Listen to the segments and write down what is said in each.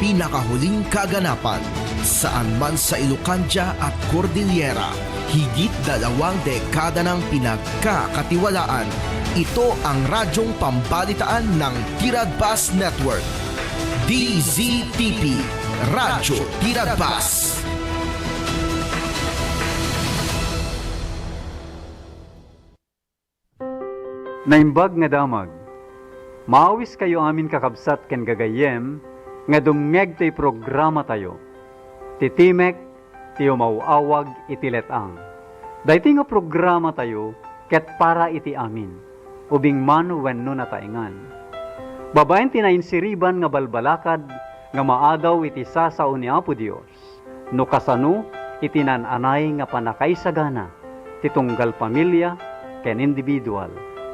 pinakahuling kaganapan. Saan man sa Ilocandia at Cordillera, higit 2 dekada ng pinagkakatiwalaan. Ito ang radyong pambalitaan ng Tiradpas Network. DZTP, Radyo Tiradpas. Naimbag nga damag, maawis kayo amin kakabsat ken gagayem, nga dumngeg to'y programa tayo. Titimek, tiyo mauawag itiletang. Dayti nga programa tayo, ket para iti amin, ubing man wenno nataingan. Babaen tinainsiriban nga balbalakad, nga maadaw iti sasao ni Apo Dios. No kasano, itinananay nga panakaisagana, titunggal pamilya, ken individual,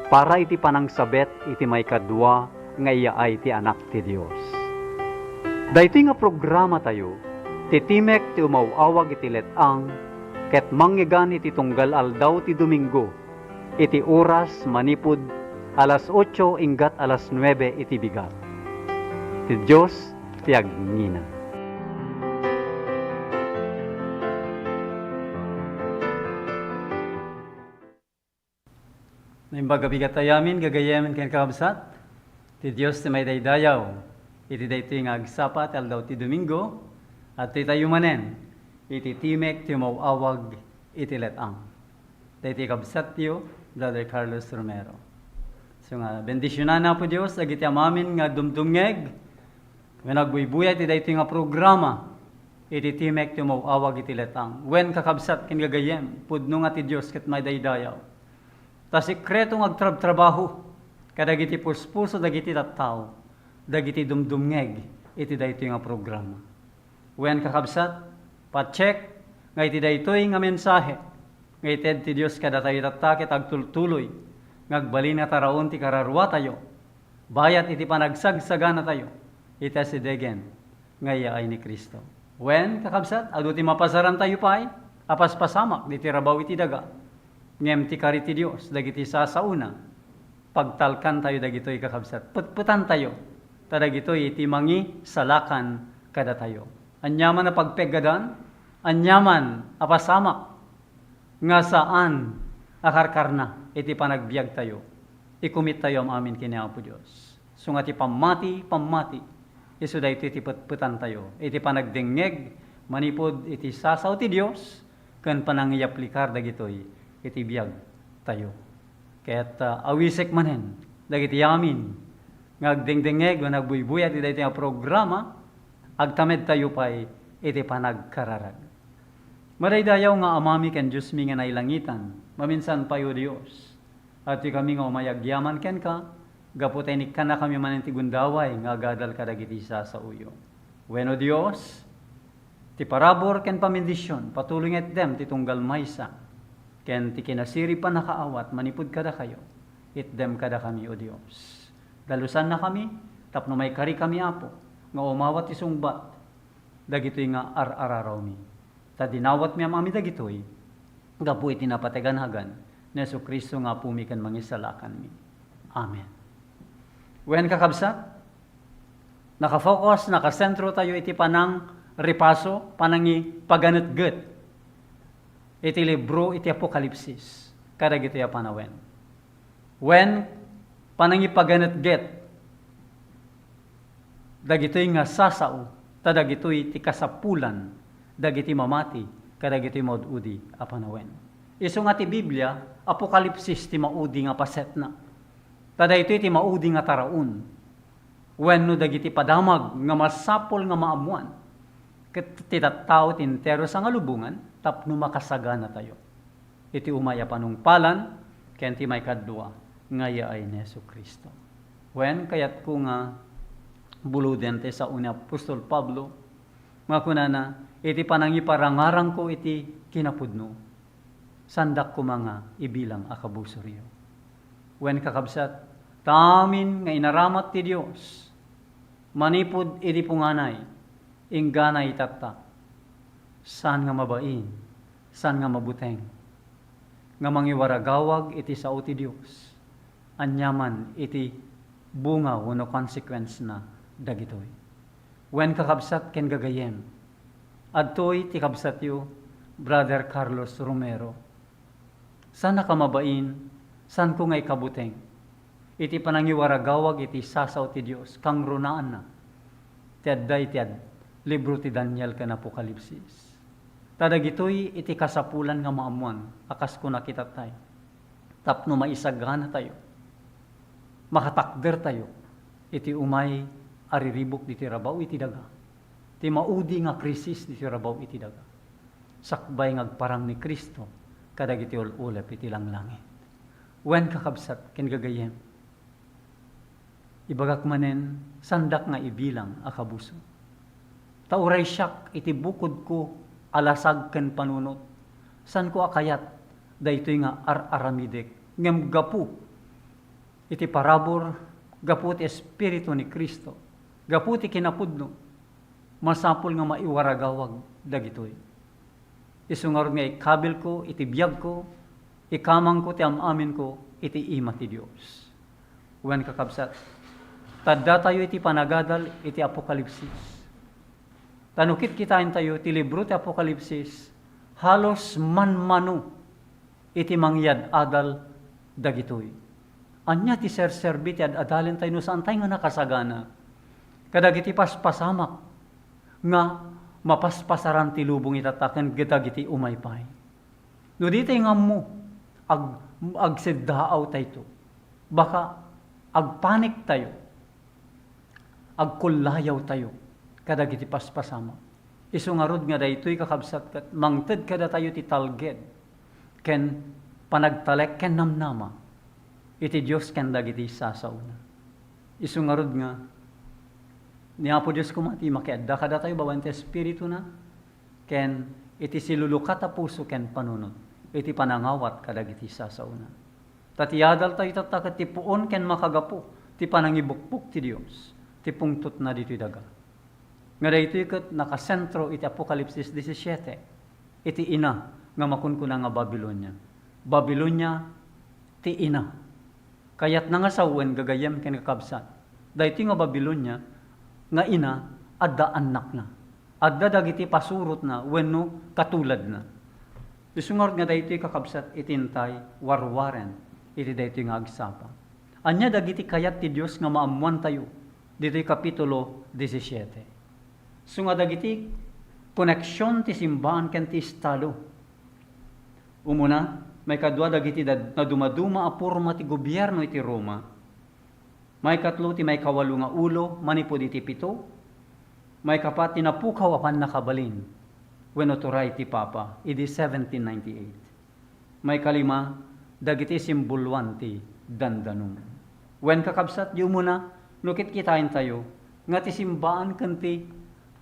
para iti panangsabet iti may kadwa nga iya ay ti anak ti Dios. Dayti nga programa tayo, titimek ti umawawag iti letang, ket manggigan iti tunggal aldaw ti Domingo, iti oras manipud alas 8 inggat alas 9 iti bigat. Ti Dios ti agnina. Naimbaga bigat ayamin, gagayamin ken kakabsat, ti Dios ti may daydayaw, iti daytoy nga agsapat aldaw ti Domingo, at ti tayo manen, iti timek ti mauawag iti letang. Daytoy kabsat tiyo, Brother Carlos Romero. So nga, bendisyonan na po Diyos, agiti amamin nga dumdungeg, nga nagbuy-buya iti daytoy nga programa, iti timek ti mauawag iti letang. Wen kakabsat ken gagayem, pudno nga ti Dios ket may daydayaw. Ta sikreto ng agtrab-trabaho, kadagiti puspuso, dagiti tattao, dagiti dumdumngeg, iti daytoy nga programa. Wen kakabsat, pa-check, nga iti daytoy nga mensahe, nga ited ti Dios kada tayo tatakit agtultuloy, ngagbali na taraon ti kararwa tayo, bayat iti panagsagsagana tayo, iti asidegen, nga iya ay ni Kristo. Wen kakabsat, adu ti mapasaran tayo pa ay, apaspasamak, di ti rabaw iti daga, ngem ti kari ti Dios dagiti sasauna pagtalkan tayo dagitoy kakabsat putputan tayo ta dagitoy iti mangi salakan kada tayo anyaman na pagpegadan anyaman apasamak nga saan akarkarna iti panagbiag tayo ikumit tayo am amin kini Apo Dios sunga ti pamati isu daytoy iti putputan tayo iti panagdengeg manipod iti sasaw ti Dios ken panangiaplikar dagitoy iti biyag tayo. Kaya't awisek manen, dagiti yamin, ngagdengdengeg, nagbuybuyat, iti nga programa, agtamed tayo pa'y iti panagkararag. Maraydayaw nga amami ken Diyos mi nga nailangitan, maminsan payo Diyos, at kami nga umayagyaman ken ka, gaputenik ka na kami manen ti gundaway, nga gadal ka dagiti sa uyo. Bueno Diyos, ti parabor ken pamindisyon, patuloy nga dem, ti tunggal maysa, ken ti kinasiri pa nakaawat, manipud kada kayo, itdem kada kami o Diyos. Dalusan na kami, tapno may kari kami Apo, nga umawat isungbat, dagitoy nga ar-araraw mi. Ta dinawat mi amami dagitoy, gapu iti napateganhagan, na Yesu Kristo nga pumikan mangisalakan mi. Amen. Wen kakabsat, nakafocus, nakasentro tayo iti panang ripaso, panangi paganetget, iti libro iti Apokalipsis, kada gito ya panawen. When panangipaganetget, dagitoy nga sasao, ta dagitoy ti kasapulan, dagiti mamati, kada gitoy maududi a panawen. Isu nga ti Biblia, Apokalipsis ti maudi nga paset na. Ta dagitoy ti maudi nga taraon. When no dagiti padamag nga masapol nga maamuan, ket ti tattao ti entero sa nga lubungan, tapno makasagana tayo. Iti umaya panungpalan, ken ti may kadwa, ngaya ay ni Yesu Kristo. Wen, kayat ko nga buluden te sa una Apostol Pablo, nga kunana, iti panangiparangarang ko iti kinapudno, sandak ko mga ibilang akabusoryo. Wen kakabsat, tamin nga inaramat ti Dios, manipud iti punganay, ingganay tatta, saan nga mabain, saan nga mabuteng, nga mangiwaragawag iti sao ti Dios, anyaman iti bunga wano consequence na dagitoy. Wen kakabsat ken gagayem. Adtoy ti kabsat yu, Brother Carlos Romero. Sana ka mabain, san ko ngay kabuteng. Iti panangiwaragawag iti sasaw ti Dios kang runaan na. Tiadday tiad, libro ti Daniel ken Apokalipsis. Tadagitoy iti kasapulan nga maamuan, akas ko nakita tayo. Tapno maisagana tayo. Makatakder tayo. Iti umay ariribok iti rabaw iti daga. Ti maudi nga krisis iti rabaw iti daga. Sakbay ngagparang ni Kristo, kadagiti ululep iti langlangit. Wen kakabsat ken gagayem. Ibagak manen, sandak nga ibilang akabuso. Tauray siyak iti bukod ko, alasag ken panunot. San ko akayat, daytoy nga aramidek, ngem gapu. Iti parabor, gapu ti Espiritu ni Kristo. Gapu ti kinapudno. Masapul nga maiwaragawag, dagitoy. Isungar nga ikabil ko, iti biyag ko, ikamang ko, ti amamin ko, iti ima ti Diyos. Wen kakabsat, tadda tayo iti panagadal, iti Apokalipsis. Tanukit kitain tayo, ti libro ti Apokalipsis, halos manmano, iti mangyad adal, dagitoy. Anya ti serserbi ti adalin tayo, no saan tayo nga nakasagana, kadagiti paspasamak, nga mapaspasaran ti lubong itataken gedagiti umaypay. No di tayo nga mo, agsiddaaw tayo. Baka agpanik tayo. Agkulayaw tayo. Kadagiti paspasama. Isungarod nga daytoy kakabsat kat mangted kada tayo ti talged. Ken panagtalek ken namnama. Iti Dios ken dagiti sasauna. Isungarod nga ni Apo Diyos kumati makiadda kada tayo bawan ti Espiritu na, ken iti silulukat a puso ken panunod, iti panangawat kadagiti sasauna. Tatiyadal tayo tatakat ti puon ken makagapo, ti panangibukpuk ti Dios, ti pungtot na dito'y daga. Nga daytoy ket nakasentro iti Apokalipsis 17, iti ina nga makunkuna nga Babilonia. Babilonia ti ina. Kayat na nga sawen gagayem ken kakabsat. Daytoy nga Babilonia nga ina, adda anak na. Adda dagiti pasurot na, wenno katulad na. Isungard nga daytoy kakabsat itintay, warwaren, iti daytoy nga agsapa. Anya dagiti kayat ti Dios nga maamuan tayo, dito'y kapitulo 17. So nga dagiti, koneksyon ti simbahan ken ti estado. Umuna, may kadwa dagiti na dumaduma a porma ti gobyerno iti Roma. May katlo ti may kawalo nga ulo, manipod iti pito. May kapat ti napukaw apan nakabalin. When oturay ti Papa, iti 1798. May kalima, dagiti simbulwan ti dandanum. When kakabsat, di muna, nukit kitain tayo, nga ti simbaan kan ti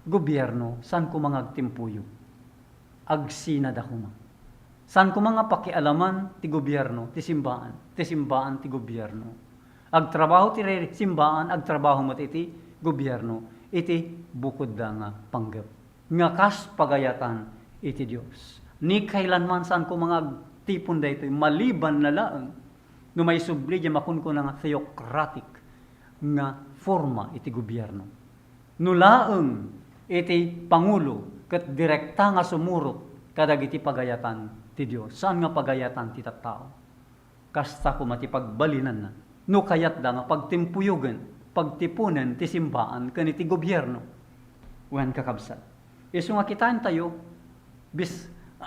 gobyerno, san ko mga agtimpuyo. Agsina da kuma. San ko mga pakialaman ti gobyerno, ti simbaan ti gobyerno. Agtrabaho ti simbaan, agtrabaho mo iti gobyerno, iti bukod da nga panggap. Nga kas pagayatan iti Dios. Ni kailanman saan ko mga tipon da ito, maliban na laang, no may subli di makun ko nga theocratic nga forma iti gobyerno. No laang iti pangulo, kat direkta nga sumurot, kadag iti pagayatan ti Dios. Saan nga pagayatan ti tattao? Kasta ko matipagbalinan na. No kayat da nga pagtimpuyugan, pagtipunan ti simbaan ken iti gobyerno. Wen kakabsat. Isu nga kitaan tayo,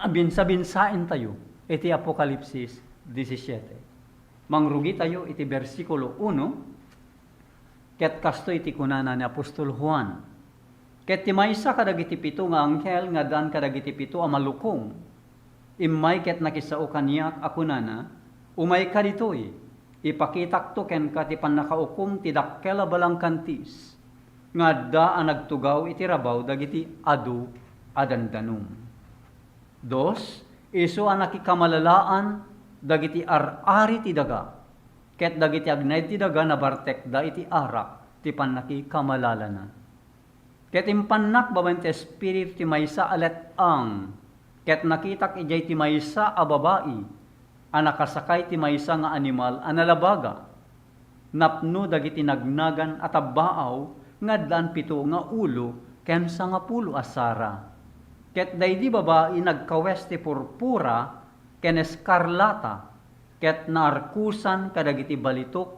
binsa-binsain tayo, iti Apokalipsis 17. Mangrugi tayo iti versikulo 1, ket kasto iti kunana ni Apostol Juan. Ket ti maysa kadagiti pito nga anghel nga dan kadagiti pito a malukong. Immay ket nakisao kaniya a kunana, umay ka ditoy. Ipakitak to ken ka ti panakaukom ti dakkel a balangkantis nga da nagtugaw iti rabaw dagiti adu adandanum. Dos, isu a nakikamalalaan dagiti ar-ari ti daga. Ket dagiti agnay ti daga nabartek da iti arak ti panakikamalalanan. Ket impannak babaen ti Espiritu ti maysa alet ang. Ket nakitak ijay ti maysa a babai anakasakay ti maysa nga animal analabaga. Napno dagiti nagnagan at abbaaw ngadlan 7 nga ulo ken 10 asara. Ket daydi babae nagkawes ti purpura ken eskarlata, ket naarkusan kadagiti balitok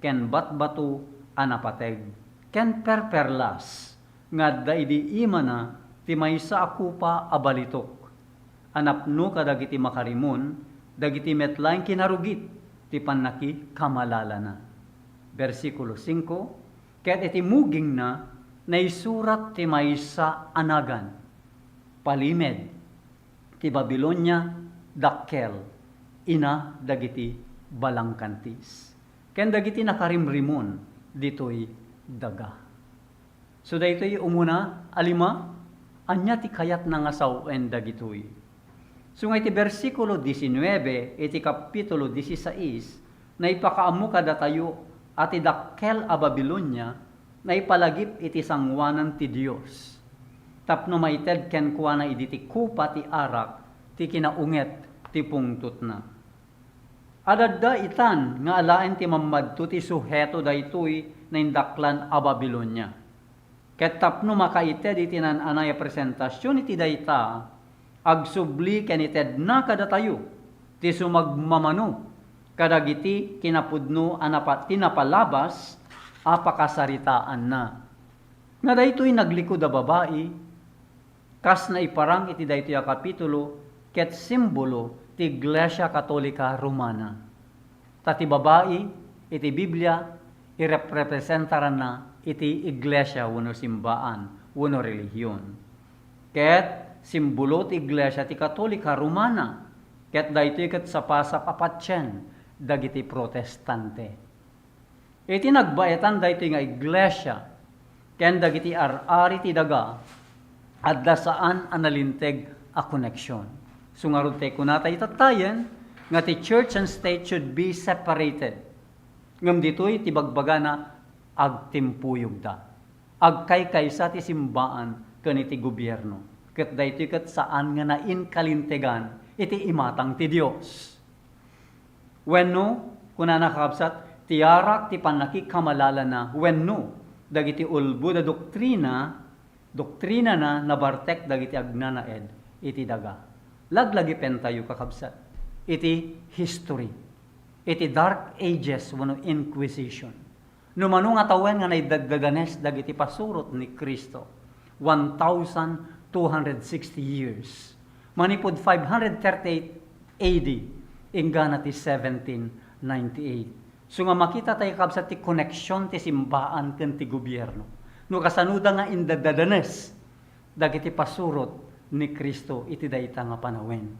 ken batbato a napateg. Ken perperlas ngadda idi imana ti maysa a kupa a balitok. Anapno kadagiti makarimon dagiti metlaeng kinarugit ti pannaki kamalalana. Versikulo 5, ket iti muging na naisurat ti maysa anagan, palimed ti Babilonia dakkel, ina dagiti balangkantis. Ken dagiti nakarimrimon ditoy daga. So daytoy umuna alima anya ti kayat nga sawen dagitoy. So nga iti versikulo 19 iti kapitulo 16 na ipakaammo kada tayo at idakkel a Babilonia na ipalagip iti sangwanan ti Dios. Tapno maited ken kuana idi ti kupa ti arak ti kinaunget ti pungtot na. Adadda itan nga alaen ti mamadto ti suheto daytoy na indaklan a Babilonia. Ket tapno makaited iti nananay presentasyon iti dayta agsubli ken ited na kada tayo ti sumagmamano kadagiti kinapudno tinapalabas apakasaritaan na. Nga daytoy naglikod a babae kas na iparang iti daytoy a kapitulo ket simbolo ti Iglesia Katolika Romana. Tati babae iti Biblia irepresentaran na iti iglesia wenno simbaan wenno relihiyon. Ket simbolo ti Iglesia ti Katolika Romana ket daytoy ket sapasap apatyen dagiti protestante. Iti nagbaetan daytoy nga iglesia ken dagiti ar-ari ti daga adda saan analinteg a connection. Sungarod te kunata itatayen nga ti church and state should be separated. Ngem ditoy ti bagbagana agtimpuyog da. Agkaykaysa ti simbaan ken iti gobyerno. Ket daytoy ket saan nga nainkalintegan iti imatang ti Dios. Wenno kunana kakabsat tiarak ti pannakikamalala na wenno dagiti ulbo da doktrina na nabartek dagiti agnanaed iti daga. Laglagi pentayo kakabsat iti history, iti dark ages wenno inquisition. Numano nga tawen nga naidagdaganes dagiti pasurot ni Kristo 1,260 years. Manipod 538 AD ingana ti 1798. So nga makita tayo kabsat ti connection ti simbaan ken ti gobyerno. No kasanuda nga indadadanes dagiti pasurot ni Kristo iti dayta nga panawen.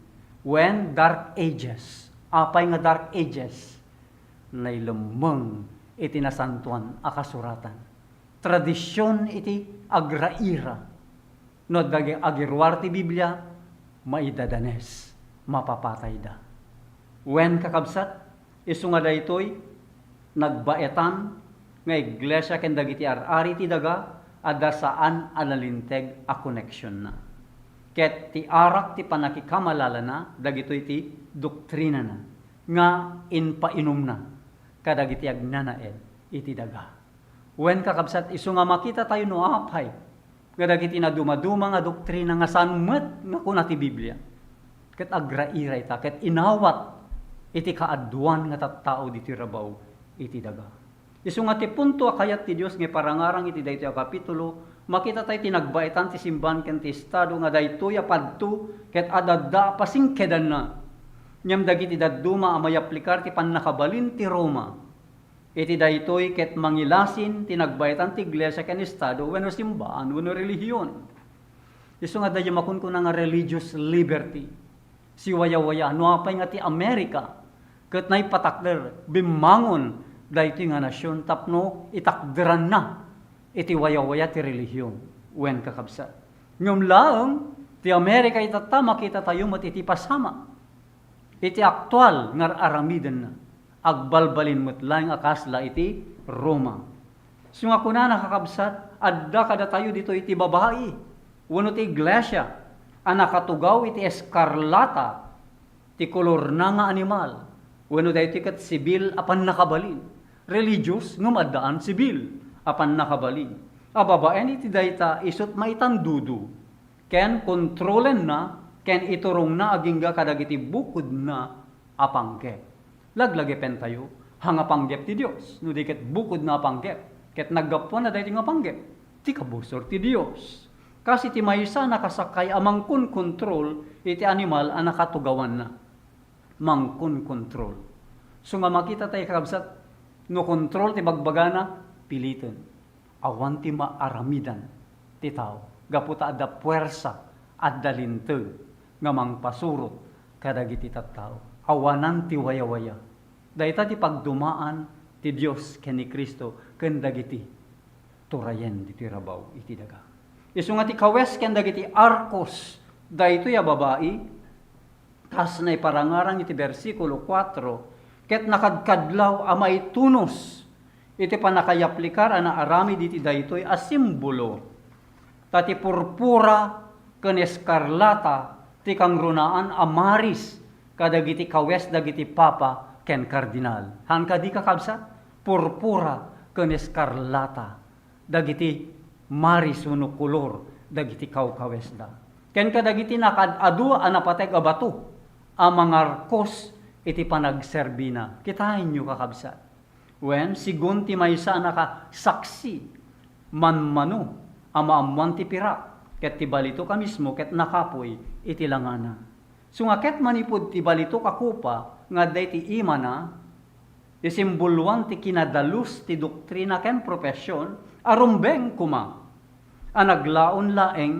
When dark ages, apay nga dark ages, nailumeng iti nasantuan a kasuratan. Tradisyon iti agraira. No dagi agirwar ti Biblia, maidadanes, mapapatay da. When kakabsat, isu nga daytoy nagbaetan nga iglesia ken dagiti ar-ari ti daga adda saan analinteg a connection na. Ket ti arak ti panakikamalala na dagitoy ti doktrina na nga inpainom na kadagiti agnanaed iti daga. When kakabsat isu nga makita tayo no apay nga dagiti na dumaduma nga doktrina nga saan met nga kuna ti Biblia. Ket agraira ita ket inawat iti kaadwan nga tattao diti rabaw iti daga. Isu nga ti punto akayat ti Dios nga parangarang iti daytoy a kapitulo makita tayo tinagbaetan ti simbahan ken ti estado nga daytoy a padto ket adadda pasingkedan na. Nyam dagiti dadduma a mayaplikar ti pannakabalin ti Roma. Iti daytoy ket mangilasin tinagbaetan ti iglesia ken estado wenno simbahan wenno relihiyon. Isu nga dayo makunkuna nga religious liberty. Si waya-waya no apay nga ti Amerika ket naipatakder bimangon daytoy nga nasyon tapno itakderan na iti waya-waya ti relihiyon wen kakabsat. Ngem laeng ti Amerika itata makita tayo met iti pasama. Iti aktual nga aramiden na agbalbalin met laeng akasla iti Roma. So nga kunana kakabsat adda kada tayo dito iti babae wenno ti iglesia a nakatugaw iti eskarlata ti kolor na nga animal wenno daytoy ket sibil apan nakabalin. Religious ngem addaan sibil apan nakabalin. Ababaen iti dayta isut maitandudu. Ken kontrolen na, ken iturong na agingga kadagiti bukod na apanggep. Laglagi pen tayo, hanga panggep ti Dios. No di ket bukod na apanggep. Ket naggapuan na dayti nga panggep. Ti kabusor ti Dios. Kasi ti maysa nakasakay amang kun kontrol, iti animal ang nakatugawan na. Mangkun kontrol. So nga makita tayo kakabsat, no kontrol ti bagbagana, pilitin. Awan ti maaramidan ti tao. Gaputa adda puwersa, adda linteg, nga mangpasurot kadagiti tattao. Awanan ti waya-waya. Dayta ti pagdumaan ti Dios ken ni Kristo ken dagiti turayen ti rabaw iti daga. Isu nga ti kawes ken dagiti arkos daytoy a babae kas na iparangarang iti bersikulo 4 ket nakadkadlaw a maitunos iti panakayaplikar ana arami diti daytoy a simbolo tati purpura ken eskarlata ti kangrunaan a maris kadagiti kawes dagiti papa ken kardinal. Han kadi kakabsat purpura ken eskarlata dagiti maris wenno kolor dagiti kawkawesda. Ken kadagiti nakadadu a napateg a bato a mangarkos iti panagserbina. Kitahin nyo kakabsat. Wen sigun ti maysa nakasaksi manmano amaamuan ti pirak ket ti balito ka mismo ket nakapoy iti langana. So nga ket manipud ti balito kakupa nga dayti imana isimbuluan ti kinadalus ti doktrina ken propesyon arumbeng kuma a naglaon laeng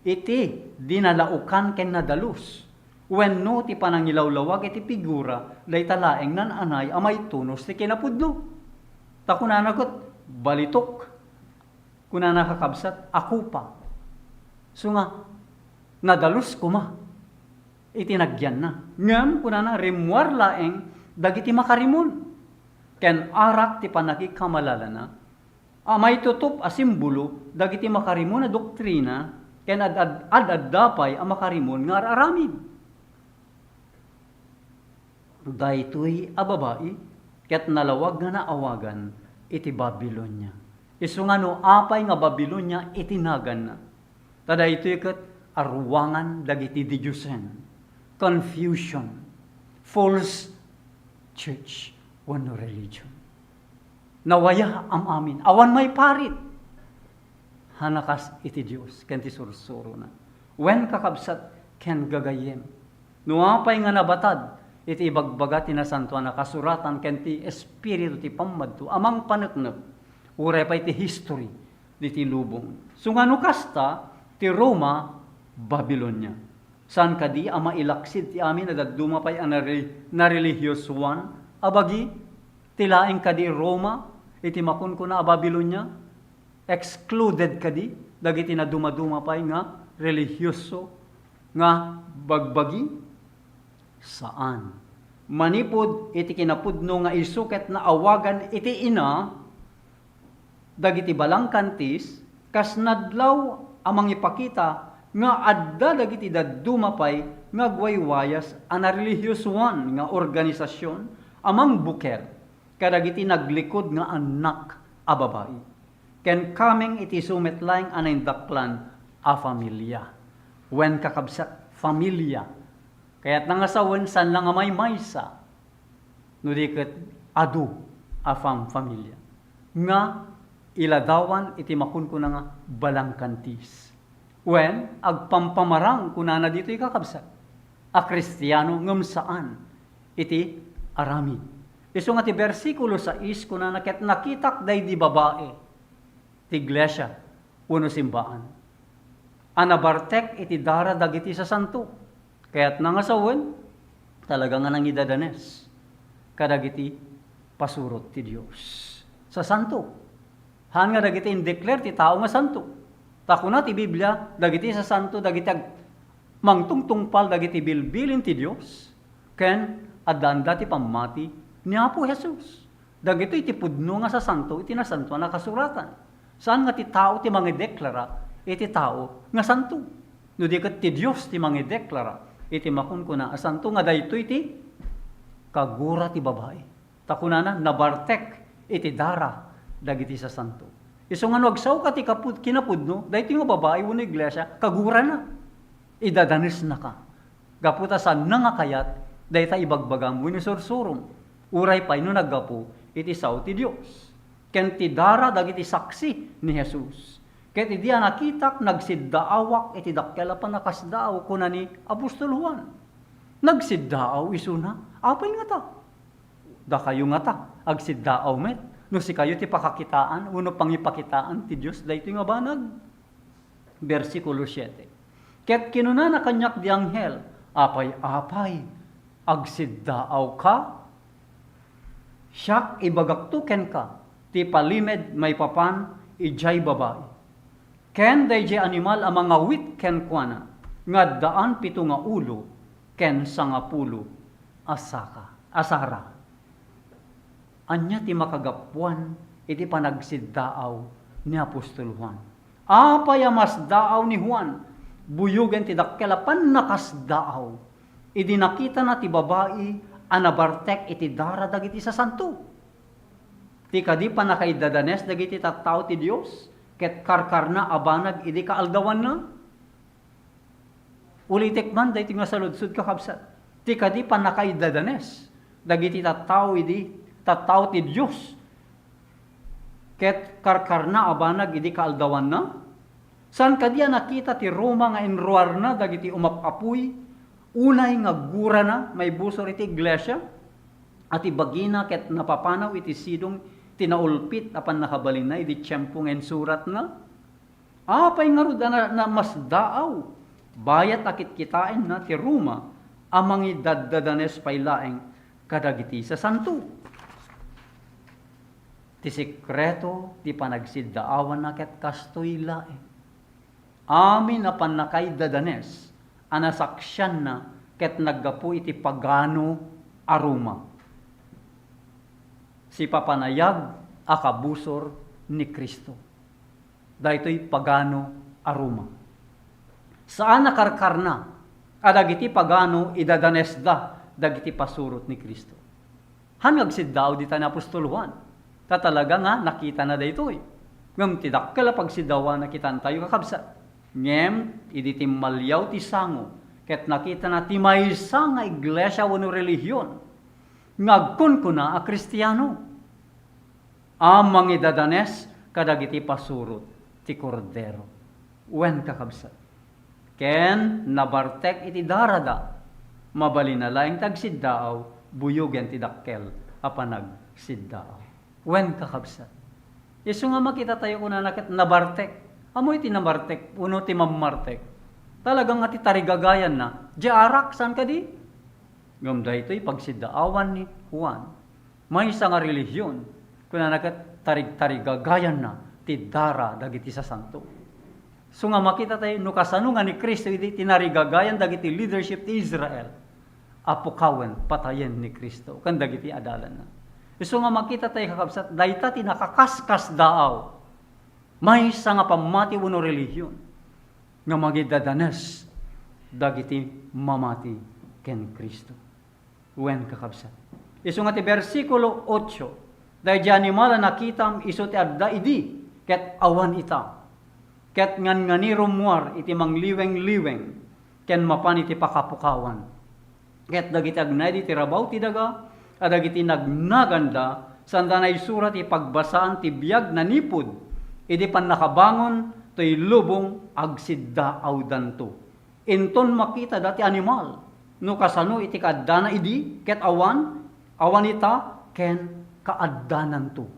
iti dinalaukan ken nadalus wenno ti panangilawlawag iti figura dayta laeng nan anay amay tunos ti kinapudno ta kunana ket balitok kunana kakabsat akupa so nga nadalus kuma iti nagyan na ngem kunana rimuar laeng dagiti makarimun ken arak ti panakikamalala na may tutup a simbolo dagiti makarimun na doktrina ken ad-addapay a makarimun nga aramid. Daytoy a babae ket nalawag nga naawagan iti Babilonia. Isu nga no apay nga Babilonia iti nagan na. Ta daytoy ket arwangan dagiti didiusen, confusion, false church wenno religion. Nawaya amin. Awan may parit. Hanakas iti Dios ken ti sursuro na. Wen kakabsat ken gagayem. Nuapay nga nabatad iti ibagbaga ti nasantuan na kasuratan ken ti espiritu ti pammadto amang paneknek. Uray pay ti history diti lubong. Sungano kasta ti Roma Babilonia. San kadi ama ilaksid ti amin na daduma pay ang narelihiyosuan abagi tilaeng kadi Roma iti makunkuna a Babilonia excluded kadi dagiti na dumaduma pay nga relihiyoso nga bagbagi saan manipod iti kinapudno nga isuket na awagan iti ina dagiti balangkantis kas nadlaw amang ipakita nga adda dagiti daduma pay nga gwaywayas ana relihiyosuan nga organisasyon amang buker kadagiti naglikod nga anak a babae. Ken coming iti sumetlaeng anindaklan a familia. Wen kakabsat familia. Kaya't nangasawen san lang amay maysa. No diket adu a familia. Nga iladawan iti makunkuna nga balangkantis. Wen agpampamarang kunana dito ikakabsat. A Kristiyano ngem saan iti aramid. Isu nga ti bersikulo 6 kunana ket nakitak day di babae ti iglesia wenno simbaan. Anabartek iti dara dagiti sa santo. Kaya't nangasawen talaga nga nangidadanes kadagiti pasurot ti Dios sa santo. Han nga dagiti indeclare ti tao nga santo. Takuna ti Biblia dagiti sa santo dagiti mangtungtungpal dagiti bilbilin ti Dios ken adanda ti pammati ni Apo Jesus. Dagito iti pudno nga sa santo, iti nasanto na kasuratan. Saan nga ti tao ti mangideklara, iti tao nga santo. No di ket ti Dios ti mangideklara, iti makunkuna a santo nga dayto iti kagura ti babae. Takunana nabartek iti dara dagiti sa santo. Iso nga agsaw ka ti kinapudno, dahito nga babae mo na iglesia, kagura na. Idadanis na ka. Gaputa sa nangakayat, dahita ibagbagang mo ni sursurum. Uray pa'y no naggapo, iti sao ti Diyos. Ken ti dara dagiti saksi ni Jesus. Ket idi nakitak nagsiddaawak iti dakkela pa nakasdaaw kuna ni Apostol Juan. Nagsiddaaw isuna, apay nga ta. Da kayo nga ta, agsiddaaw met. No si kayo ti pakakitaan, uno pang ipakitaan ti Diyos, dahito nga banag. Versikulo 7. Ket kinuna na kanyak di anghel, apay, agsiddaaw ka, siyak ibagaktuken ka, ti palimed may papan, ijay babae. Ken dayjay animal ang mga wit ken kuana, nga daan pito nga ulo, ken sangapulo, asara. Anya ti makagapuan, iti panagsiddaaw ni Apostol Juan. Apay mas daaw ni Juan, buyugen ti dakkela pan nakasdaaw. Idi nakita na ti babae, anabartek iti dara dagiti sa santo. Ti kadi pa nakaidadanes dagiti tattao ti Dios, ket karkarna abanag idi kaaldawan na. Ulitek man dahiti nga saludsud kakabsat. Ti kadi pa nakaidadanes dagiti tattao ti Dios, ket karkarna abanag idi kaaldawan na. San kadiya nakita ti Roma nga enruar na dagiti umapapuy, unay nga gura na may busor iti iglesia, at ibagina ket napapanaw iti sidong tinaulpit apan nakabalin na iti tiyempo nga surat na. Apay nga ro na mas daaw, bayat akit kitain na ti Roma, amang idadadanes paylaeng kadagiti sa santo. Ti sekreto ti panagsiddaawan na ket kastoy laeng. Amin na panakay dadanes, anasaksyan na ket naggapu iti pagano aroma. Si papanayag akabusor ni Kristo. Daytoy pagano aroma. Saan nakarkarna, adagiti pagano idadanes da, dagiti pasurot ni Kristo. Hangag siddaaw dita ni Apostol Juan. Talaga nga nakita na daytoy. Ngam tidakkel pagsidawan nakitan tayo kakabsat. Ngem idi timmalyaw ti sango ket nakita na ti maysa nga iglesia wenno relihiyon. Ngagkon ko na a Kristiyano. Amang idadanes kadagiti pasurot ti kordero. Wen kakabsat. Ken nabartek iti darada. Mabalinalaing tagsiddaaw buyugen ti dakkel apanag siddaaw. Wen kakabsat. Isu nga makita tayo kuna naket nabartek. Amoy ti nabartek, uno ti mamartek. Talagang ati tarigagayan na. Di arak, saan ka di? Gamda ito'y pagsiddaawan ni Juan. May isa nga relihiyon. Kuna naket tarigagayan na. Ti dara dagiti sa santo. So nga makita tayo, no kasano nga ni Kristo, iti tinarigagayan dagiti leadership ti Israel. Apukawen, patayen ni Kristo. Kan dagiti adalan na. So nga makita tayo kakabsat, dayta ti nakakaskas daaw. May isa nga pamati uno relihiyon nga magidadanes dagiti mamati ken Kristo. Wen kakabsat. Isu nga ti versikulo 8, dahil di animala nakitam iso ti adda idi, ket awan ita. Ket ngan ngani rumuar iti mangliweng-liweng, ken mapan iti pakapukawan. Ket dagiti agnay ti rabaw ti daga, adagiti nagnaganda, sanda na isurat ipagbasaan ti biyag na nipod, idi pan nakabangon, to'y lubong agsiddaaw danto. Inton makita dati animal, no kasano iti kaadana idi, ket awan ita, ken kaaddanan to.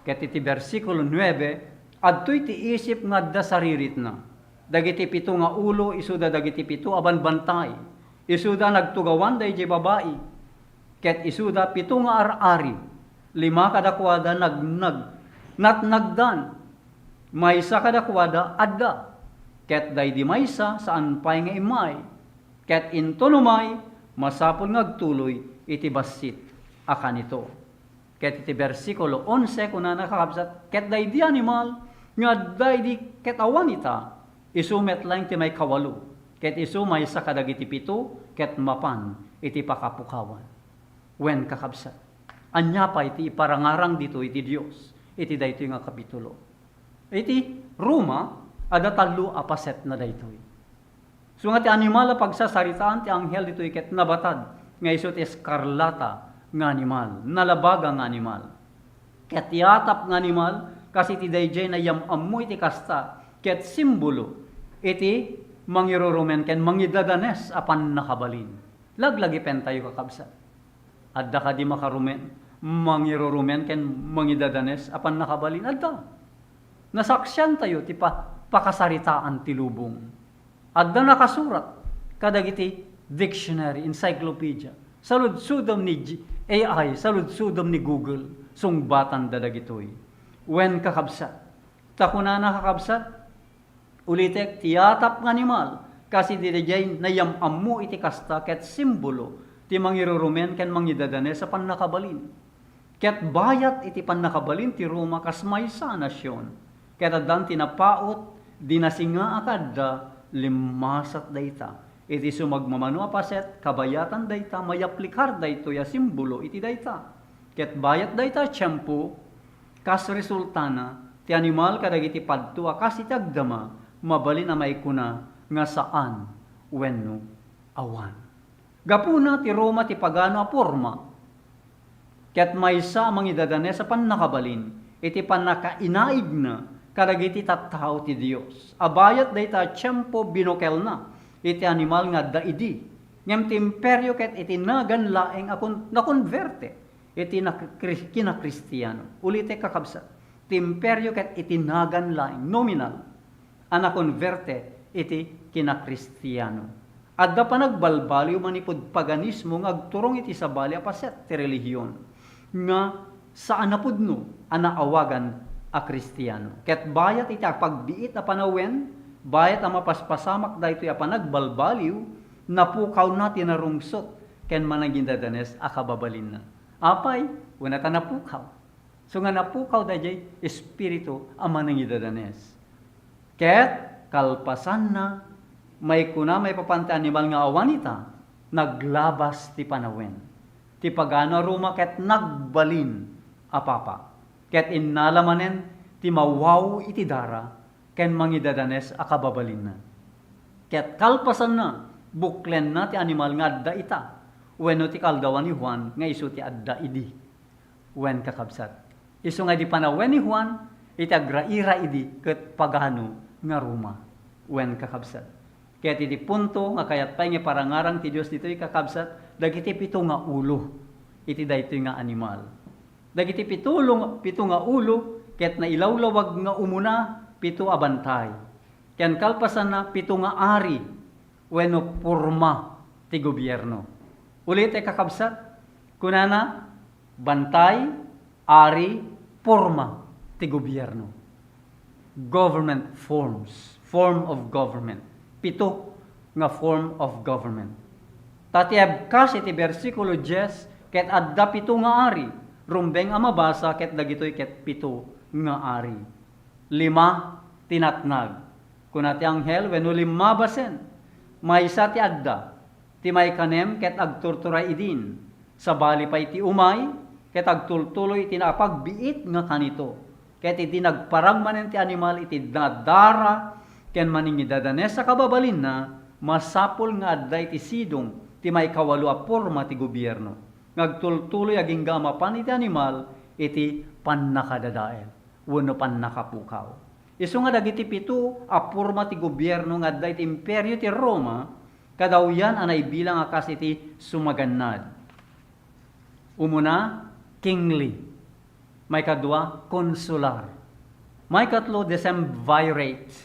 Ket iti versikulo 9, adto'y ti isip nga da saririt na. Dagiti pito nga ulo, isuda dagiti pito aban bantay. Isuda nagtugawan day babae. Ket isuda pito nga ar-ari, 5 kadakwada natnagdan, maysa kadakwada adda, ket day di maysa saan pay nga imay, ket intunumay masapul ngagtuloy iti basit akan ito. Ket iti versikulo 11 kuna nakakabsat, ket day di animal nga day di ket awan ita, isumet lang ti may kawalo, ket isu maysa kadagiti pito, ket mapan iti pakapukawan. Wen kakabsat. Anya pa iti iparangarang dito iti Dios. iti daytoy nga kapitulo. Iti Roma, ada talo apaset na daytoy. So nga ti animal pagsasaritaan ti anghel ditoy ket nabatad nga iso ti eskarlata nga animal, nalabaga nga animal. Ket yatap nga animal kasi ti dayjay na yamammo iti kasta ket simbolo iti mangirurumen ken mangidadanes apan nakabalin. Laglagi pen tayo kakabsat. Adda ka di makarumen, mangirurumen ken mangidadanes apan nakabalin. Adda. Nasaksyan tayo ti pakasaritaan ti lubong. Adda nakasurat kadagiti dictionary, encyclopedia. Saludsudom ni AI, saludsudom ni Google, sungbatan dadagitoy. When kakabsat. Takuna na kakabsat, ulitek tiyatap nga animal, kasi direjay na yamammo iti kasta ket simbolo, ti mangirurumen ken mangidadane sa pannakabalin. Ket bayat iti pannakabalin ti Roma kas maysa nasyon. Ket addan tinapaot, dinasinga akadda, limasat dayta. Iti sumagmamano apaset, kabayatan dayta, mayaplikar dayto ya simbolo iti dayta. Ket bayat dayta tiyempo, kas resultana, ti animal kadagiti padto akas iti agdama, mabalin na maikuna nga saan wenno awan. Gapuna ti Roma ti pagano a porma, ket maysa mangidadane sa pannakabalin, iti pannakainaig na kadagiti tattao ti Dios. Abayat dayta tiyempo binukel na, iti animal nga daidi. Ngem ti imperyo ket iti nagan laeng akon nakonverte, iti kinakristiyano. Ulite kakabsat, ti imperyo ket iti nagan laeng nominal, anakonverte iti kinakristiyano. Adda pa nagbalbaliw manipod paganismo nga agturong iti sabali apaset ti relihiyon nga saan napudno anaawagan a kristiyano. Ket bayat iti pagbiit a panawen, bayat a mapaspasamak daytoy a panagbalbaliw, napukaw na tinarungsot ken managindadanes a kababalin na. Apay, una ta napukaw. So nga napukaw dayjay espiritu a manangidadanes. Ket kalpasan na may kuna may papante animal nga awanita, naglabas ti panawen. Ti pagano Roma ket nagbalin apapa. Ket innalamanen ti mawaw iti dara ken mangidadanes a kababalin na. Ket kalpasan na buklen na ti animal nga adda ita. Wenno ti kaldawan ni Juan nga isu ti adda idi. Wen kakabsat. Isu nga di panawen ni Juan iti agraira idi ket pagano nga Roma. Wen kakabsat. Ket iti punto nga kayat pay nga parangarang ti Dios ditoy kakabsat dagiti pito nga ulo iti daytoy nga animal. Dagiti pito nga ulo ket nailawlawag nga umuna pito a bantay. Ken kalpasan na pito nga ari wenno porma ti gobyerno. Ulit ay kakabsat kunana bantay, ari, porma ti gobyerno. Government forms, form of government. Pito nga form of government. Tatiab kas iti bersikulo 10 ket adda pito nga ari. Rumbeng a mabasa ket dagitoy ket pito nga ari. 5 tinatnag. Kunati anghel wenno 5 basen. Maysa ti adda. Ti may kanem ket agturturay idin. Sabali pa iti umay ket agtultuloy iti napagbiit nga kanito. Ket iti nagparang manen ti animal iti nadara ken maningidadanes sa kababalin na masapol nga adda iti sidong ti may kawalo a porma ti gobyerno. Ngagtultuloy aging gamapan iti animal iti pannakadadael wenno pannakapukaw. Isu nga dagiti pito a porma ti gobyerno nga adda iti imperyo ti Roma kadawyan anay bilang akas iti sumagannad. Umuna kingly, may kadua consular, may katlo decemvirate,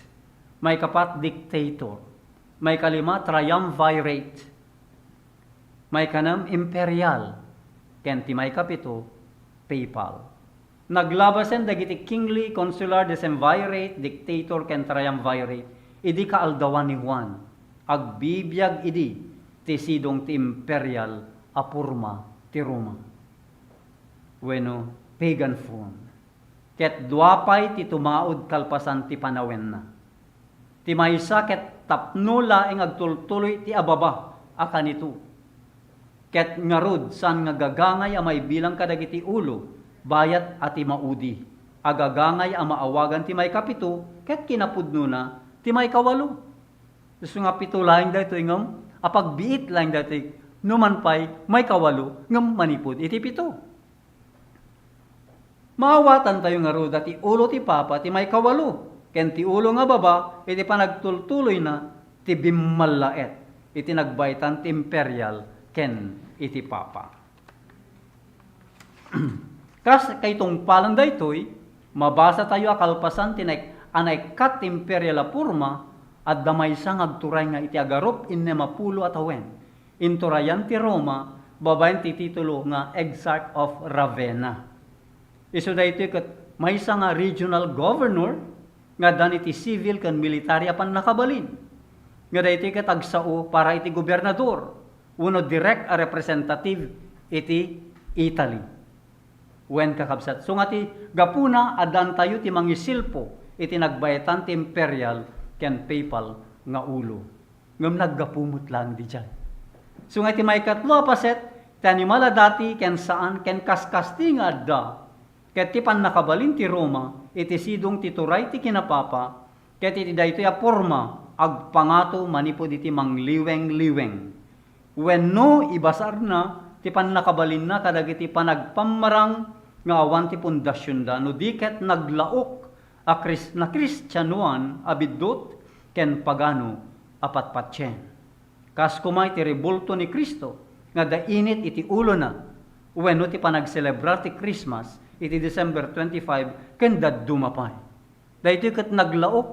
may kapat dictator, may kalima triumvirate, may kanam imperial, ken ti may kapito papal. Naglabasen dagiti kingly, consular, decemvirate, dictator ken triumvirate, idi kaaldawan ni Juan, agbibiyag idi ti sidong ti imperial a porma ti Roma. Wenno pagan form. Ket duapay ti tumaod kalpasan ti panawen na. Ti maysa ket tapno laeng agtultuloy ti ababa a kanito. Ket ngarud san nga gagangay a may bilang kadagiti ulo bayat ati maudi. agagangay ang maawagan ti may kapito, ket kinapudno na ti may kawalo. Gusto nga pito laing dito ingam, apagbiit laing dito numanpay may kawalo ngam manipod iti pito. Maawatan tayo nga ro dati ulo ti papa ti may kawalo, ken ti ulo nga baba iti panagtultuloy na ti bimmalaet, iti nagbaitan ti imperial ken iti papa. Kas kaytong palan daytoy, mabasa tayo akalpasan tinek anay kat imperial a purma at damay sang agturay nga iti agarop inne mapulo at awen. Inturayan ti Roma, babayan ti titulo nga Exarch of Ravenna. Isu daytoy ket maysa nga regional governor nga dan iti civil ken military apan nakabalin. Nga daytoy ket agsao para iti gobernador, uno direct a representative iti Italy. Wen kakabsat. So nga ti gapuna adan tayo ti mangisilpo iti nagbayatan ti imperial ken papal nga ulo. Ngam naggapumot lang di dyan. So nga ti may katlo paset ti animala dati ken saan ken kaskasti nga adda. Ket ti pan nakabalin ti Roma iti sidong ti turay ti kinapapa ket iti daytoy a porma agpangato manipod iti mangliweng-liweng. Wenno ibasar na ti pan nakabalin na kadagiti panagpamarang nga awan ti pundasyon da no diket naglaok na Kristyanuan abidot ken pagano apatpatyen. Kas kumay ti rebulto ni Kristo nga dainit iti ulo na wenno ti panagselebrar ti Christmas iti December 25 ken daddumapay. Daytoy ket naglaok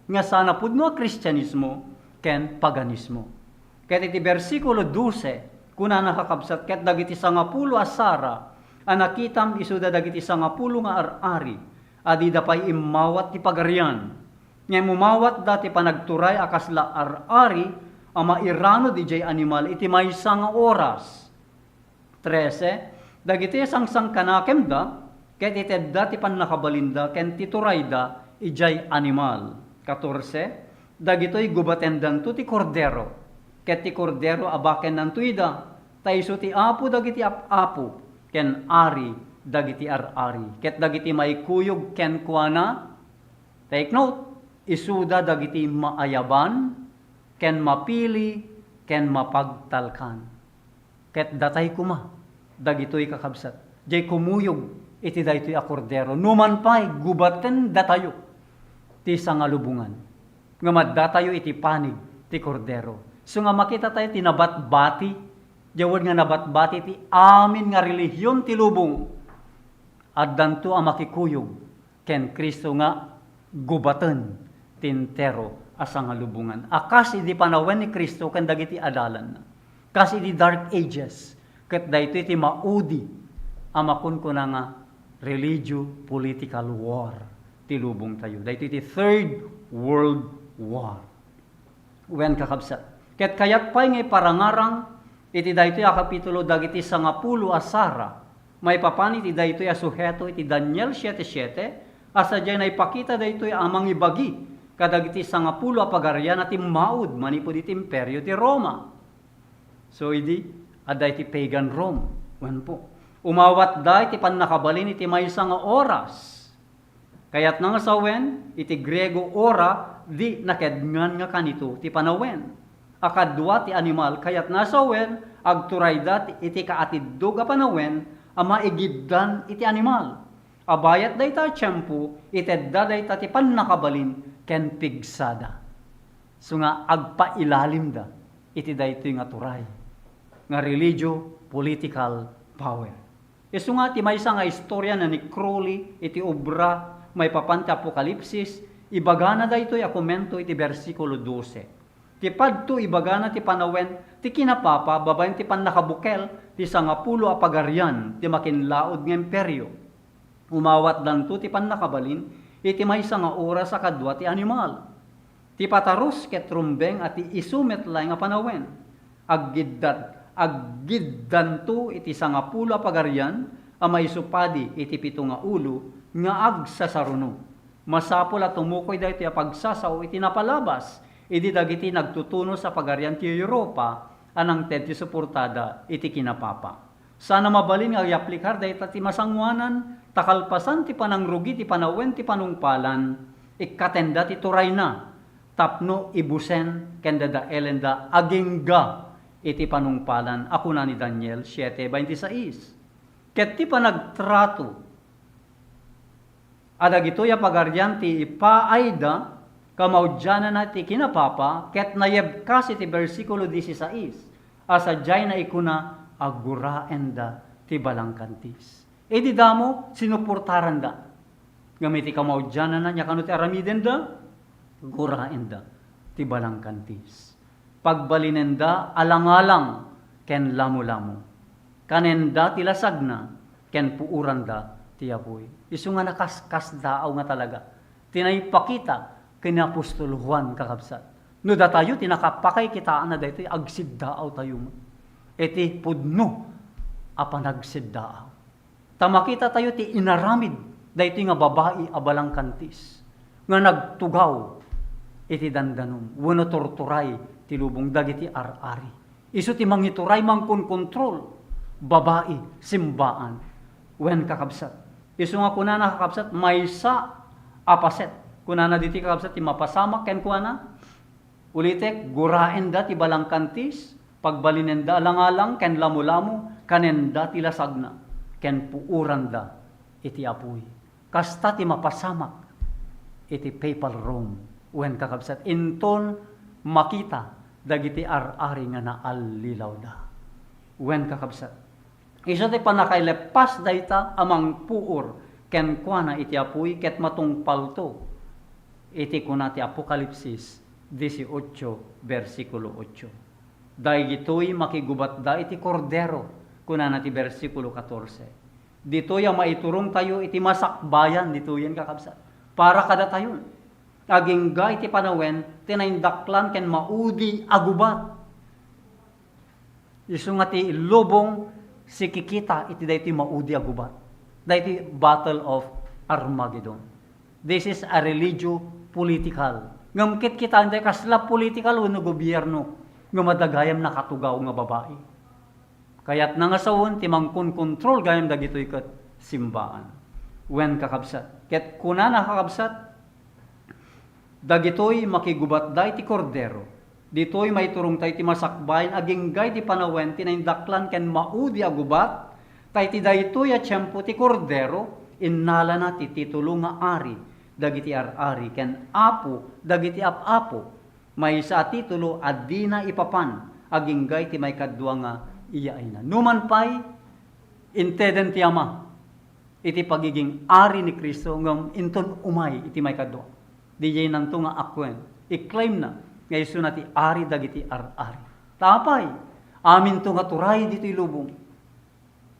nga sana pudno a Kristyanismo ken paganismo. Ket iti bersikulo 12 kuna nakakabsat ket dagiti 10 a sara anakitam isuda dagiti 10 nga ar-ari adi dapay immawat ti pagarian. Nga mumawat dati panagturay akasla ar-ari ama irano di jay animal iti maysa nga oras. 13 dagiti sangsang kanakem da ket itedda ti pannakabalinda ken tituray da ijay animal. 14 dagitoy gubatendan to ti kordero ket ti kordero abaken nantuida tayso ti apo dagiti apo ken ari dagiti ar-ari ket dagiti maikuyog ken kuana. Take note, isuda dagiti maayaban ken mapili ken mapagtalkan. Ket datay kuma dagitoy kakabsat jay kumuyog iti daytoy a kordero numan pay gubaten datayo ti sangalubungan nga maddatayo iti panig ti kordero. So nga makita tayo tinabatbati jawad nga nabatbati ti amin nga relihiyon ti lubong at danto ang makikuyog ken Kristo nga gubaten tintero asa nga lubungan. Akas idi panawen ni Kristo ken dagiti adalan. Kas idi dark ages ket daytoy ti maudi amakon ko na nga religio political war ti lubong tayo. Daytoy ti Third World War. Wen kakabsat. Ket kayat pay nga parangarang iti daytoy a kapitulo dagiti 10 a sara may papani iti daytoy a suheto iti Daniel 7:7 asa jay naipakita daytoy amang ibagi kadagiti 10 a pagarian at maud manipod iti imperyo ti Roma. So idi aday ti pagan Rome wen po umawat da iti pannakabalin iti maysa nga oras kayat nga sawen iti Grego ora di nakedngan nga kanito ti panawen. Akadwa ti animal kayat nasawen agturay da iti kaatiddo a panawen ama igiddan iti animal. Abayat dayta tiyempo itedda dayta ti pannakabalin ken pigsada. So nga agpailalim da iti daytoy nga turay nga religio political power. Isu nga ti maysa nga istorya na ni Crowley iti obra may papanti Apokalipsis ibagana daytoy a komento iti bersikulo 12. Ti padto ibagana ti panawen ti kinapapa babaen ti pannakabukel ti 10 a pagarian ti makinlaod nga imperyo. Umawat danto ti pannakabalin iti maysa nga oras a kadwa ti animal. Ti pataros ket rumbeng at ti isumet lay nga panawen. Aggiddanto iti 10 a pagarian a maisupadi iti 7 nga ulo nga agsasaruno. Masapol at tumukoy daytoy a pagsasao iti napalabas idi dagiti nagtutuno sa pagarian ti Europa anang ted ti suportada iti kinapapa. Sana mabalin nga iaplikar dayta ti masangwanan takalpasan ti panangrugi ti panawen ti panungpalan, ikatenda ti turay na, tapno ibusen kenda da elenda agingga iti panungpalan. Ako na ni Daniel 7:26. Ket ti panagtrato, adagito ya pagaryan ti ipaayda, kamaudyanan na ti kinapapa, ket nayeb kasi ti versikulo 16, asadyay na ikuna aguraenda ti balangkantis. E di damo, sinuportaran da. Gamiti kamaudyanan na niya kanot aramiden da, guraenda ti balangkantis. Pagbalinenda alang-alang ken lamu-lamu. Kanenda ti lasagna ken puuranda ti apoy. Isu nga nakaskas daaw nga talaga. Tinaypakita kina Apostol Juan kakabsat. No da tayo tinakapakay kitaan na daytoy agsiddaaw tayo mo. Iti pudno apan agsiddaaw. Tamakita tayo ti inaramid daytoy nga babae abalang kantis nga nagtugaw iti dandanom wenno torturay ti lubong dagiti ar-ari. Isu ti mangituray mangkon kontrol babae simbaan wen kakabsat. Isu nga kunana kakabsat maysa apaset kunana diti kakabsat ti mapasamak ken kuana ulitek guraenda ti balangkantis pagbalinenda alang-alang ken lamu-lamu kanenda ti lasagna ken puuranda iti apoy. Kasta ti mapasamak iti papal Rome wen kakabsat inton makita dagiti ar-ari nga naallilaw da. Wen kakabsat. Isa ti panakailepas dayta amang puur ken kuana iti apoy ket matungpal to iti kuna ti Apokalipsis 18 versikulo 8. Daytoy makigubat da iti kordero kunana ti versikulo 14. Ditoy ang maiturong tayo iti masakbayan ditoy kakabsat. Para kada tayon. Agingga iti panawen tinaindaklan ken maudi agubat. Isu nga ti lubong sikikita iti dayti maudi agubat. Dayti Battle of Armageddon. This is a religio-political. Ngamkit kita anday kasla political wenno gobyerno nga madagayam nakatugaw nga babae. Kaya't nangasawon ti mangkon kontrol gayam dagitoy ket simbaan. Wen kakabsat. Ket kunana kakabsat dagitoy makigubat day ti kordero. Ditoy maiturong tay ti masakbayan aginggay ti panawen tinaindaklan ken maudi agubat. Tay ti daytoy a tiyempo ti kordero innala na ti titulo nga ari dagiti ar-ari ken apo dagiti ap-apo. Maysa a titulo addi na ipapan aginggay ti may kadwa nga iyaay na. Numan pay inteden ti Ama iti pagiging ari ni Kristo ngam inton umay iti may kadwa. Dijay nanto nga akwen i-claim na nga isu na ti ari dagiti ar-ari. Tapay amin to nga turay dito'y lubong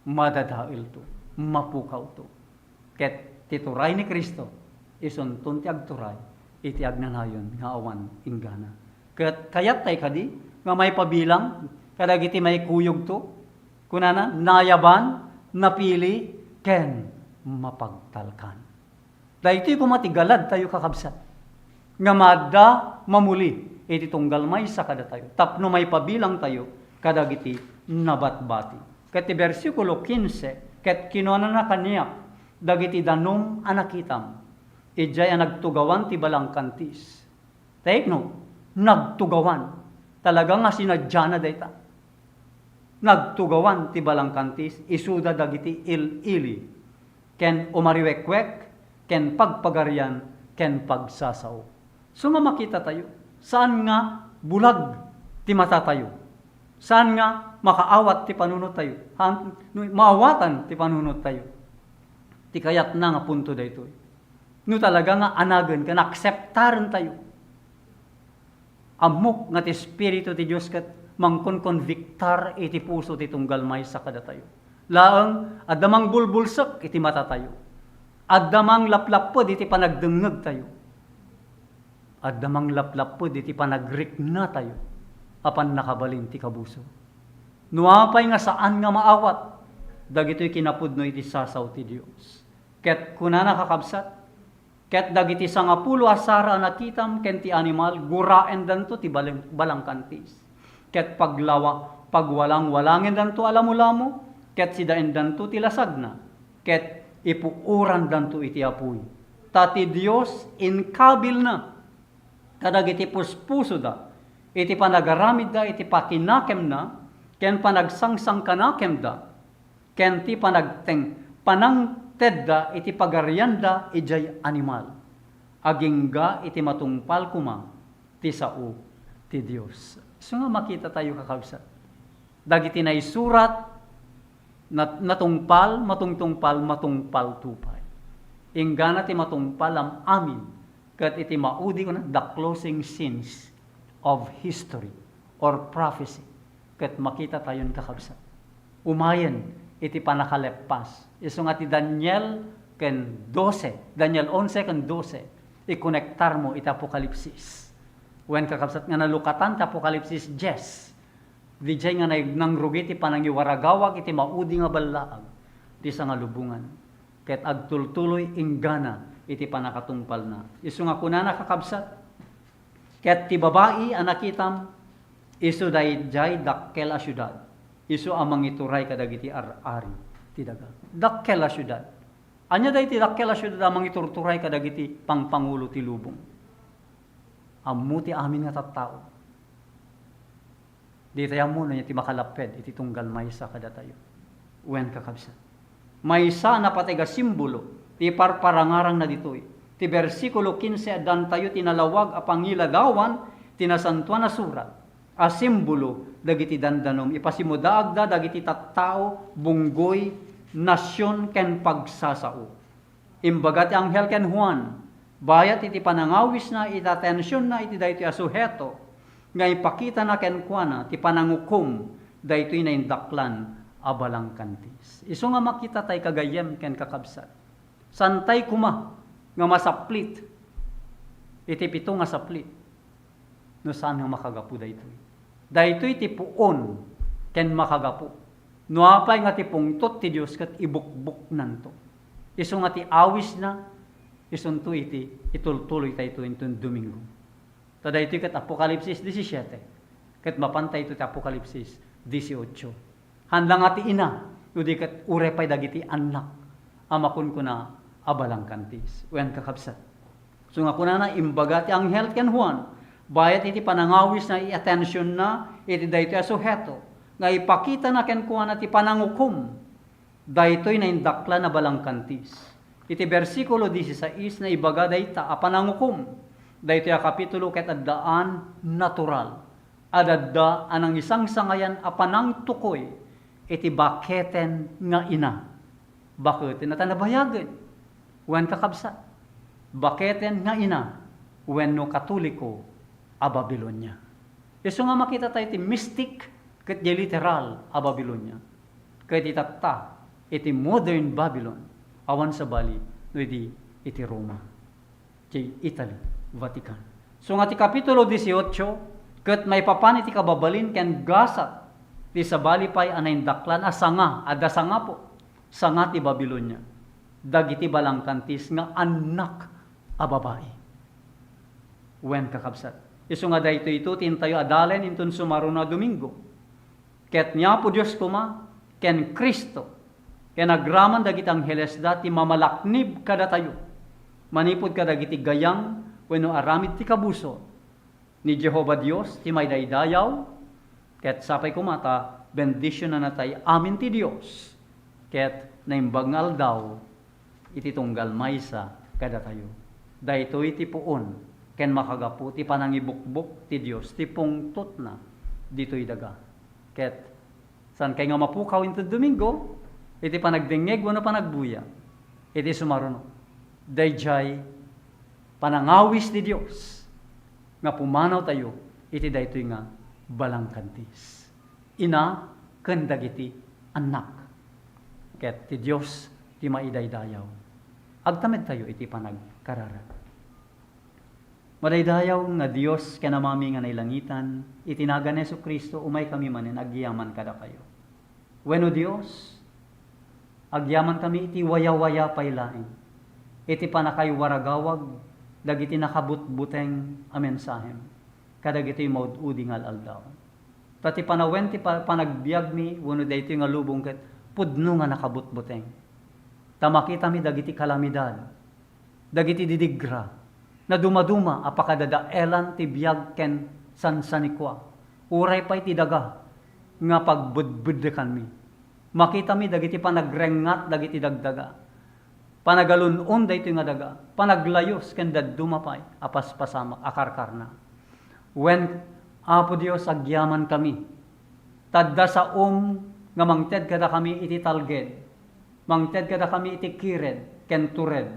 madadail to mapukaw to. Ket ti turay ni Kristo ison ton ti agturay iti agnanayon nga awan inggana. Kayat tay kadi nga may pabilang kadagiti may kuyog to kunana nayaban napili ken mapagtalkan. Daytoy kumatigalad tayo kakabsat nga madda mamuli iti tunggal may sa kada tayo. Tapno may pabilang tayo kadagiti nabatbati. Ket ti bersikulo 15 ket kinuna na kaniyak dagiti danom anakitam ijay nagtugawan ti balangkantis. Take note, nagtugawan. Talaga nga sinadya na dayta. Nagtugawan ti balangkantis isuda dagiti il-ili ken umariwekwek ken pagpagaryan ken pagsasaw. So nga makita tayo, saan nga bulag ti mata tayo? Saan nga makaawat ti panunot tayo? Maawatan ti panunot tayo. Ti kayat na nga punto daytoy. No talaga nga anagen ka akseptaren tayo. Amok nga ti Espiritu ti Dios ket mangkon konviktar iti puso ti tunggal maysa kada tayo. Laeng addamang bulbulsek iti mata tayo. Addamang laplapod iti panagdengeg tayo. Addamang laplapod iti panagrikna tayo. Apan nakabalin ti kabuso. Nuapay nga saan nga maawat dagitoy kinapudno iti sasaw ti Dios. Ket kunana kakabsat ket dagiti 10 asara nakitam ken ti animal guraen danto ti balangkantis. Ket pagwalang-walangin danto alamulamo ket sidaen danto ti lasagna. Ket ipuuran danto iti apuy. Tati Dios inkabil na, kadagiti puspuso da, iti panagaramid da, iti pakinakem na, ken panagsangsang kanakem da, ken ti panangted da, iti pagaryan da, ijay animal. Agingga iti matungpal kuma, ti sao, ti Dios. So nga makita tayo kakabsat. Dagiti na isurat, matungpal tupay. Ingana ti matungpal am amin, kat iti maudi ko na, the closing scenes of history or prophecy. Kat makita tayon kakabsat. Umayen, iti panakaleppas. Iso nga ti Daniel 11 ken 12, ikonektar mo iti Apokalipsis. When kakabsat nga nalukatan ti Apokalipsis 10, di jay nga nangrugi ti panangiwaragawag iti maudi nga balaag ti sa nga lubungan. Ket agtultuloy inggana iti panakatungpal na. Isu nga kunana kakabsat, ket ti babae anakitam, isu dayjay dakkel a syudad. Isu amang ituray kadagiti ari ti daga. Dakkel a syudad. Anya day ti dakkel a syudad amang iturturay kadagiti pangpangulo ti lubong. Ammo ti amin nga tattao. Di tayo muna niya ti makalaped iti tunggal maysa kada tayo. Wen kakabsat. Maysa na patiga simbolo ti parparangarang na ditoy. Ti versikulo 15 adan tayo tinalawag a pangiladawan tinasantuan na surat. A simbolo dagiti dandanom ipasimudaag da dagiti tattao bunggoy nasyon ken pagsasao. Imbaga ti anghel ken Juan bayat iti panangawis na iti atensyon na iti daytoy a suheto nga ipakita na ken kuana ti panangukom daytoy na indaklan a balangkantis. Isu nga makita tay kagayem ken kakabsat. Santay kuma nga masaplit iti pito nga saplit. No saan nga makagapu daytoy? Daytoy ti puon ken makagapu. No apay nga ti pungtot ti Dios ket ibukbuk nanto. Isu nga ti awis na isunto iti itultuloy tayo intun Domingo. Tada ito kat Apokalipsis 17. Kat mapantay ito ti Apokalipsis 18. Handang ati ina, udi kat urepay dagiti anak, amakun ko na abalang kantis. Uyan kakabsat. So nga kuna na imbaga ti anghel ken Juan, bayat iti panangawis na i-attention na, iti dayto ya suheto, nga ipakita na ken kuha na ti panangukom, daytoy na indakla na balang kantis. Iti versikulo 16 na ibaga dayta a panangukom, daytoy a kapitulo ket addaan natural. Adadda anang isang sangayan a panangtukoy, iti baketen nga ina. Baketen na tanabayagan. Wen kakabsat. Baketen nga ina. Wen no katoliko a Babilonia. Isu nga makita tayo iti mystic ket di literal a Babilonia. Ket itatta iti modern Babylon. Awan sa bali no iti Roma. Iti Italy, Vatican. So nga ti kapitulo 18 ket may papan iti kababalin ken gasat ti sabali pay anay daklan a sanga, adda sanga po. Sanga ti Babilonia. Dagiti balangkantis nga anak a babae. Wen kakabsat. Isu nga dayto ito tintayo adalen intun sumaro na Domingo. Ket niya po Dios kuma ken Kristo. Ken agraman dagiti angheles da ti mamalaknib kada tayo. Manipod kada dagiti gayang wenno aramid ti kabuso ni Jehova Dios ti may daydayaw. Ket sapay kumata, bendisyon na natay amin ti Dios. Ket naimbag nga aldaw, iti tunggal maysa kada tayo. Dayto iti puon, ken makagapu ti panangibukbuk ti Dios, ti pungtot na dito'y daga. Ket san kay nga mapukaw into Domingo, iti panagdingeg wano panagbuya, iti sumaruno. Dayjay panangawis ti Dios, nga pumanaw tayo, iti daytoy nga balangkantis. Ina ken dagiti anak. Ket ti Dios ti maidaydayaw. Agtamed tayo iti panagkarara. Madaydayaw nga Dios ken amami nga nailangitan, itinagan ni Jesucristo umay kami manen agyaman kada kayo. Wenno Dios, agyaman kami iti waya-waya paylaeng. Iti panakay waragawag dagiti nakabutbuteng a mensahem. Kadagiti maududi nga aldaw. Tati panawen ti panagbiag mi, wano dayto nga lubong ket pudno nga nakabutbuteng. tamakita mi dagiti kalamidad, dagiti didigra, na dumaduma apakadadaelan ti biyag ken sansanikwa. Uray pa'y ti daga, nga pagbudbuddekan mi. Makita mi dagiti panagrengat dagiti dagdaga. Panagalun-on daytoy nga daga, panaglayos ken dadduma pay apaspasamak akarkarna. When Apo Dios agyaman kami, tadda sa nga mangted kada kami iti talged, mangted kada kami iti kired ken tured,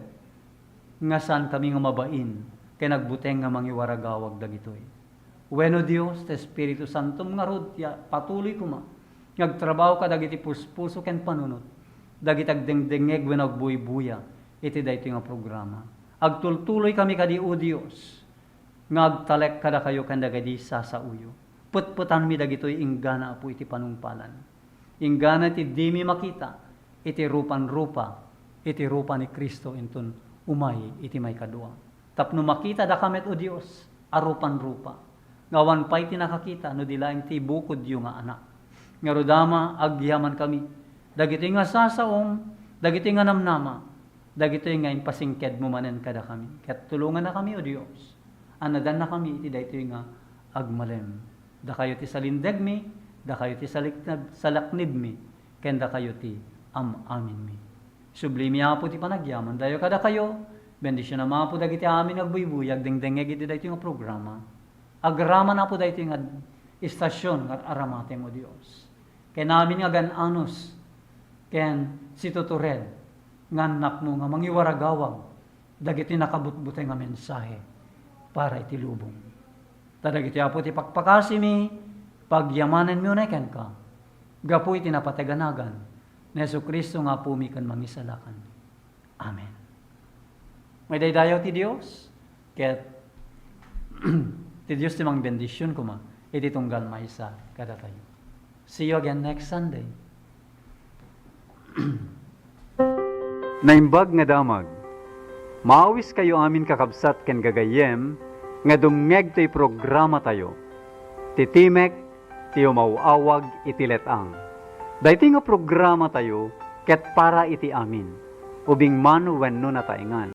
nga saan kami nga mabain ken nagbuteng nga mangiwaragawag dagitoy. Wenno Dios te Espiritu Santo nga rod patuloy kuma ngagtrabaho ka dagiti puspuso ken panunot, dagiti agdengdengeg wenno agbuy-buya iti daytoy nga programa. Agtultuloy kami kadi o Dios, nga agtalek kada kayo ken dagiti sasauyo. Putputan mi dagitoy inggana po iti panungpalan. Inggana iti di mi makita, iti rupan-rupa, iti rupa ni Kristo inton umay iti may kadua. Tapno makita da kamet o Dios, arupan-rupa. Ngawan pa'y tinakakita, no dilaing ti bukod yung nga anak. Nga rodama, agyaman kami. Dagiti nga sasaom, dagiti nga namnama, dagiti nga impasingked mo manen kada kami. Kat tulungan na kami o Dios. Anadan na kami iti dayto nga agmalem. Da kayo ti salindeg mi, da kayo ti salaknib mi, ken da kayo ti amin mi. Sublimi po ti panagyaman, dayo kada kayo, bendisyon na mga po dagiti amin agbuybuyag, dengdengeg iti dayto nga programa. Agrama na po dayto nga istasyon nga aramate mo Dios. Ken namin nga gananos, ken situtured, nga anak mo nga mangiwaragawag, dagiti nakabutbutay nga mensahe para iti lubong. Tadagiti apo ti pakpakasi mi, pagyamanen mi unay ken ka, gapu iti napataganagan, na Jesu-Kristo nga po mi kan mangisalakan. Amen. May daydayaw ti Dios, ket ti Dios ti mang bendisyon kuma, iti tunggal maysa kada tayo. See you again next Sunday. Naimbag nga damag, maawis kayo amin kakabsat ken gagayem, nga dumngeg to'y programa tayo. Titimek, ti umawawag iti letang. Dayti nga programa tayo, ket para iti amin. Ubing man wenno nataingan.